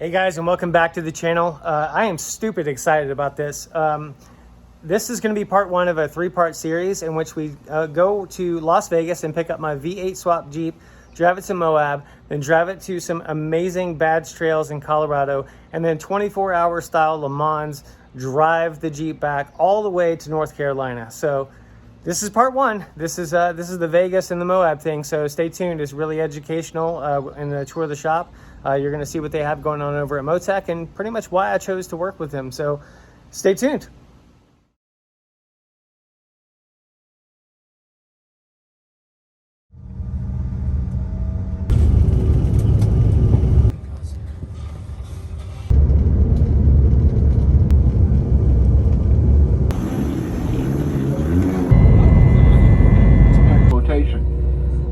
Hey guys, and welcome back to the channel. I am stupid excited about this. This is going to be part one of a three-part series in which we go to Las Vegas and pick up my V8 swap Jeep, drive it to Moab, then drive it to some amazing badge trails in Colorado, and then 24-hour style Le Mans, drive the Jeep back all the way to North Carolina. So this is part one. This is the Vegas and the Moab thing, so stay tuned. It's really educational in the tour of the shop. You're going to see what they have going on over at MoTech and pretty much why I chose to work with them. So stay tuned.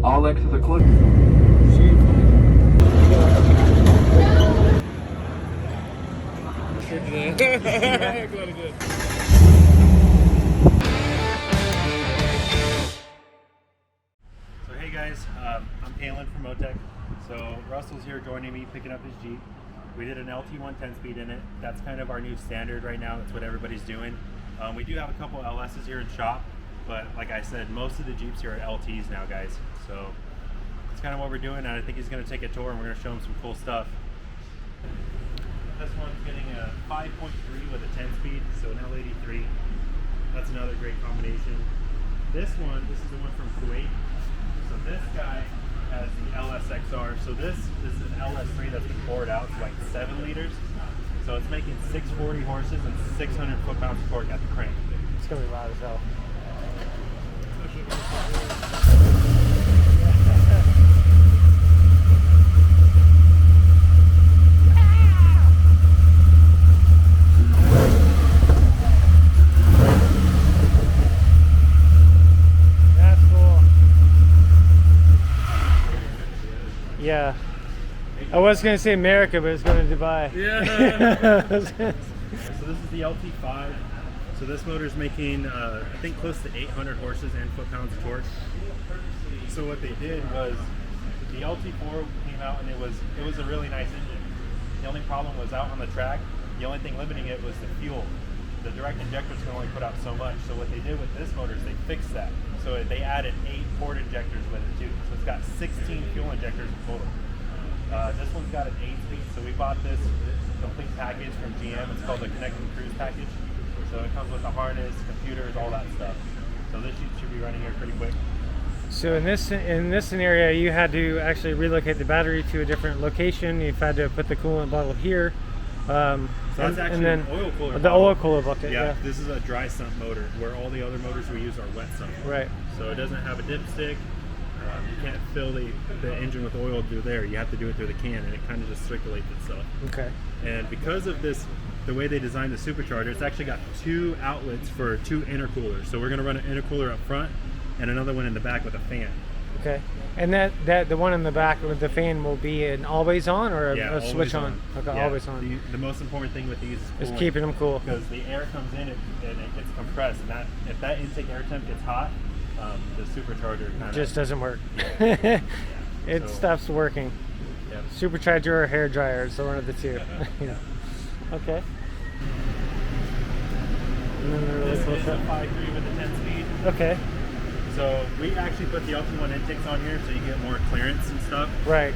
All X's are closed. So hey guys, I'm Kalen from MoTech. So Russell's here joining me, picking up his Jeep. We did an LT1 10-speed in it. That's kind of our new standard right now. That's what everybody's doing. We do have a couple LSs here in shop, but like I said, most of the Jeeps here are LTs now, guys. So that's kind of what we're doing, and I think he's going to take a tour and we're going to show him some cool stuff. This one's getting a 5.3 with a 10-speed, so an L83. That's another great combination. This is the one from Kuwait. So this guy has the LSXR. So this is an LS3 that's been bored out to like 7 liters. So it's making 640 horses and 600 foot-pounds of torque at the crank. It's going to be loud as hell. Yeah, I was going to say America, but it's going to Dubai. Yeah. So this is the LT5. So this motor is making, I think, close to 800 horses and foot-pounds of torque. So what they did was, the LT4 came out and it was a really nice engine. The only problem was out on the track. The only thing limiting it was the fuel. The direct injectors can only put out so much. So what they did with this motor is they fixed that. So they added 8 port injectors with it too. So it's got 16 fuel injectors in total. This one's got an 8-speed. So we bought this complete package from GM. It's called the Connected Cruise package. So it comes with the harness, computers, all that stuff. So this should be running here pretty quick. So in this scenario, you had to actually relocate the battery to a different location. You've had to put the coolant bottle here. So that's actually an oil cooler. The oil cooler bucket. Yeah, this is a dry sump motor, where all the other motors we use are wet sump. Right. So it doesn't have a dipstick. You can't fill the engine with oil through there. You have to do it through the can, and it kind of just circulates itself. Okay. And because of this, the way they designed the supercharger, it's actually got 2 outlets for 2 intercoolers. So we're going to run an intercooler up front and another one in the back with a fan. Okay. And that the one in the back with the fan will be an always on or a switch on? Okay, yeah, always on. The most important thing with these is keeping them cool. Because the air comes in and it gets compressed. And if that intake air temp gets hot, the supercharger kind of just doesn't work. Yeah. It stops working. Yep. Supercharger or hair dryer, so one of the two. Yeah. Okay. And then this is a 5.3 with a 10-speed. Okay. So we actually put the LT1 intakes on here so you get more clearance and stuff. Right.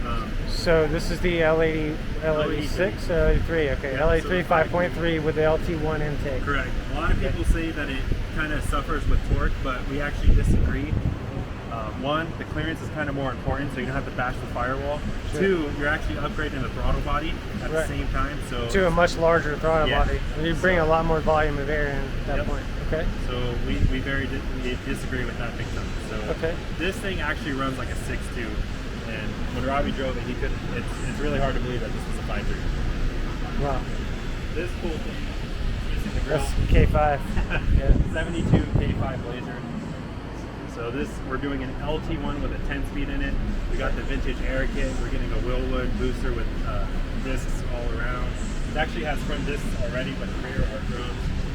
So this is the L86, L83. Okay. Yeah, L83 5.3 with the LT1 intake. Correct. A lot of people say that it kind of suffers with torque, but we actually disagree. One, the clearance is kind of more important, so you don't have to bash the firewall. Sure. 2, you're actually upgrading the throttle body at the same time. So to a much larger throttle body. And you bring a lot more volume of air in at that point. Okay. So we disagree with that big time. So this thing actually runs like a 6.2, and when Robbie drove it, it's really hard to believe that this is a 5.3. Wow. This cool thing is in the grill. That's K5. Yeah. 72 K5 Blazer. So we're doing an LT1 with a 10-speed in it. We got the vintage air kit. We're getting a Willwood booster with discs all around. It actually has front discs already, but the rear are drums.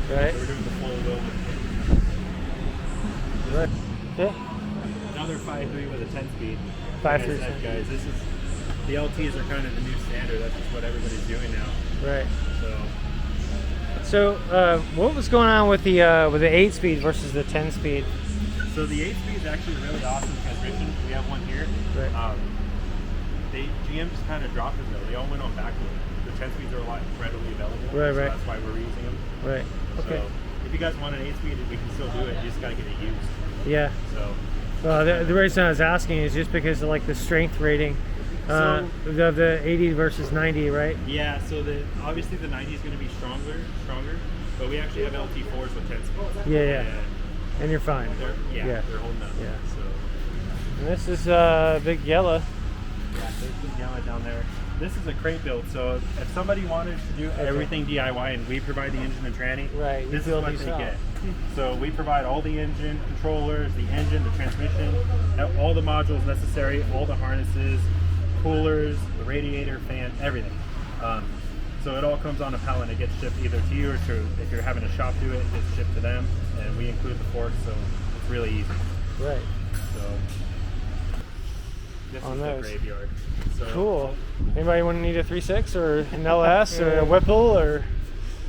Right. So we're doing the full Willwood kit. Right. Yeah. Another 5.3 with a 10-speed. 5.3. Guys, this is the LTs are kind of the new standard. That's just what everybody's doing now. Right. So What was going on with the 8-speed versus the 10-speed? So the 8-speed is actually a really awesome transmission. We have one here. Right. GM just kind of dropped it though. They all went on backwood. The 10-speeds are a lot readily available. Right, so right. That's why we're reusing them. Right. Okay. So if you guys want an 8-speed, we can still do it. You just gotta get it used. Yeah. So. The reason I was asking is just because of like the strength rating of the 80 versus 90, right? Yeah. So obviously the 90 is going to be stronger, but we actually have LT4s with 10 speeds. Yeah. And you're fine. They're holding up. Yeah. So. And this is big yellow. Yeah, there's big yellow down there. This is a crate build, so if somebody wanted to do everything DIY and we provide the engine and tranny, right, this is what they get. So we provide all the engine controllers, the engine, the transmission, all the modules necessary, all the harnesses, coolers, the radiator, fan, everything. So it all comes on a pallet and it gets shipped either to you or to, if you're having a shop do it, it gets shipped to them, and we include the forks, so it's really easy. Right. So this on is those. the graveyard. So, cool. Anybody want to need a 3.6 or an LS or a Whipple or?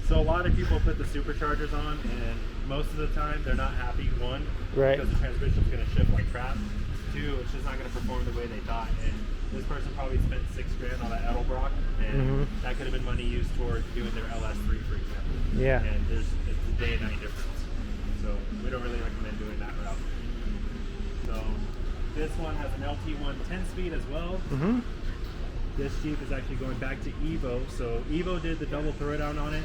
So a lot of people put the superchargers on, and most of the time they're not happy. One, right, because the transmission's going to shift like crap. Two, it's just not going to perform the way they thought. And this person probably spent $6,000 on that Edelbrock, and that could have been money used toward doing their LS3, for example. Yeah. And it's a day and night difference. So we don't really recommend doing that route. So this one has an LT1 10-speed as well. This Jeep is actually going back to Evo. So Evo did the double throwdown on it,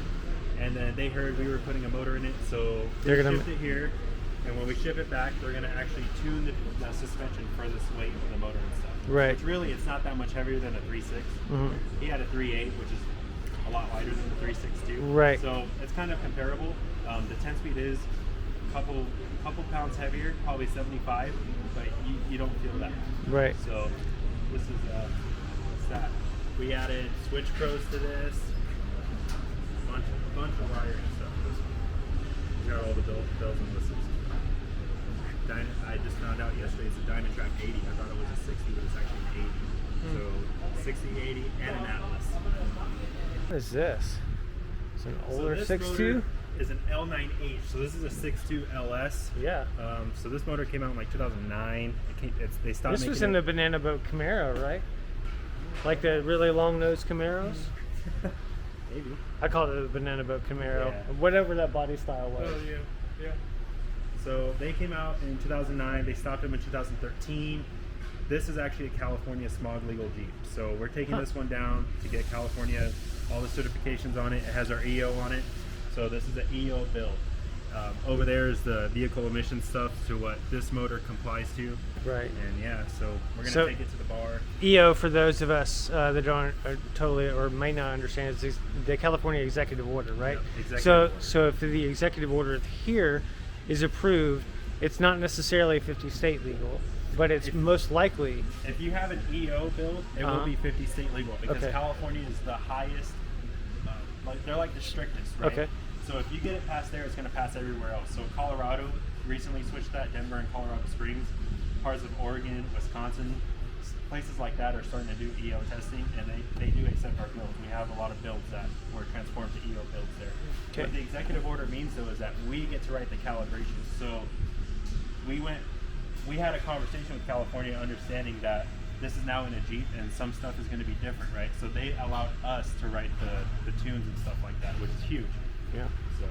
and then they heard we were putting a motor in it, so they shipped it here. And when we ship it back, they're going to actually tune the suspension for this weight of the motor and stuff. Right. Which really, it's not that much heavier than a 3.6. He had a 3.8, which is a lot lighter than the 3.6 too. Right. So it's kind of comparable. The 10-speed is a couple pounds heavier, probably 75, but you don't feel that. Right. So this is what's that? We added switch pros to this. Bunch of wire and stuff. These are all the bells and whistles. I just found out yesterday it's a Dynatrack 80. I thought it was a 60, but it's actually an 80. So 60, 80, and an Atlas. What is this? It's an older 6.2? Motor is an L9H. So this is a 6.2 LS. Yeah. So this motor came out in like 2009. They stopped This making was in the Banana Boat Camaro, right? Like the really long-nosed Camaros? Maybe. I call it a Banana Boat Camaro. Yeah. Whatever that body style was. Oh, yeah. So they came out in 2009. They stopped them in 2013. This is actually a California smog legal Jeep. So we're taking this one down to get California, all the certifications on it. It has our EO on it. So this is an EO build. Over there is the vehicle emission stuff to what this motor complies to. Right. And yeah, so we're going to take it to the bar. EO, for those of us that don't totally or may not understand, is the California Executive Order, right? Yep, so if the Executive Order here is approved, it's not necessarily 50 state legal, but it's most likely. If you have an EO build, it will be 50 state legal, because California is the highest, they're like the strictest, right? Okay. So if you get it past there, it's going to pass everywhere else. So Colorado recently switched that. Denver and Colorado Springs, parts of Oregon, Wisconsin, places like that are starting to do EO testing, and they do accept our builds. We have a lot of builds that were transformed to EO builds there. Okay. What the executive order means, though, is that we get to write the calibrations. So we had a conversation with California, understanding that this is now in a Jeep and some stuff is going to be different, right? So they allowed us to write the tunes and stuff like that, which is huge. Yeah. So.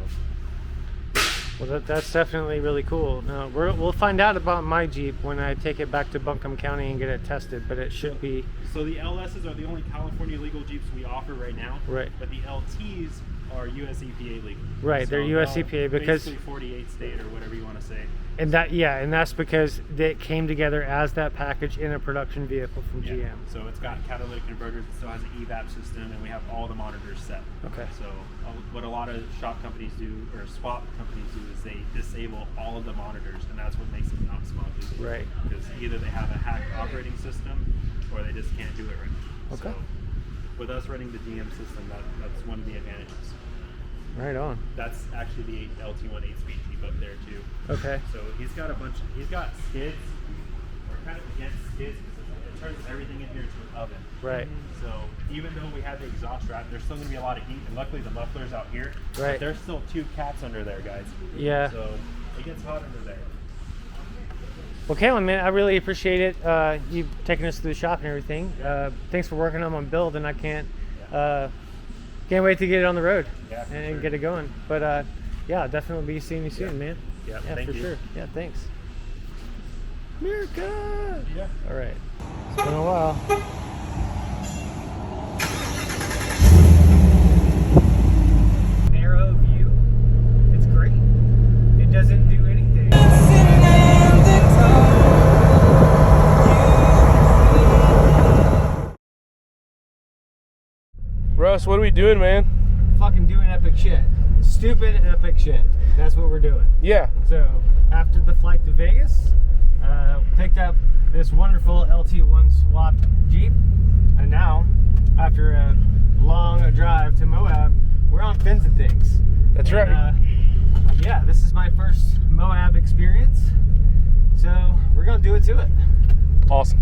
Well, that's definitely really cool. Now, we'll find out about my Jeep when I take it back to Buncombe County and get it tested, but it should be. So the LSs are the only California legal Jeeps we offer right now. Right. But the LTs are US EPA legal. Right, so they're US EPA because basically 48 state or whatever you want to say. And that's because it came together as that package in a production vehicle from GM. So it's got catalytic converters, it still has an EVAP system, and we have all the monitors set. Okay. So what a lot of shop companies do, or swap companies do, is they disable all of the monitors, and that's what makes it not smog legal. Right. Because either they have a hacked operating system, or they just can't do it right. Okay. So with us running the GM system, that's one of the advantages. Right on. That's actually the LT1 8-speed Jeep up there too. Okay. So he's got skids. We're kind of against skids because turns everything in here into an oven. Right. So even though we had the exhaust wrap, there's still going to be a lot of heat, and luckily the muffler's out here. Right. But there's still 2 cats under there, guys. Yeah. So it gets hot under there. Well, Kalen, man, I really appreciate it. You taking us through the shop and everything. Thanks for working on my build, and I can't wait to get it on the road and get it going. But yeah, I'll definitely be seeing you soon, man. Yeah, Yeah, thank for you. sure. Yeah, thanks. America! Yeah. All right. It's been a while. Narrow view. It's great. It doesn't do anything. Russ, what are we doing, man? Fucking doing epic shit. Stupid epic shit. That's what we're doing. Yeah. So after the flight to Vegas, picked up this wonderful LT1 swapped Jeep, and now after a long drive to Moab, we're on fins and things. That's right. Yeah, this is my first Moab experience, so we're gonna do it to it. Awesome.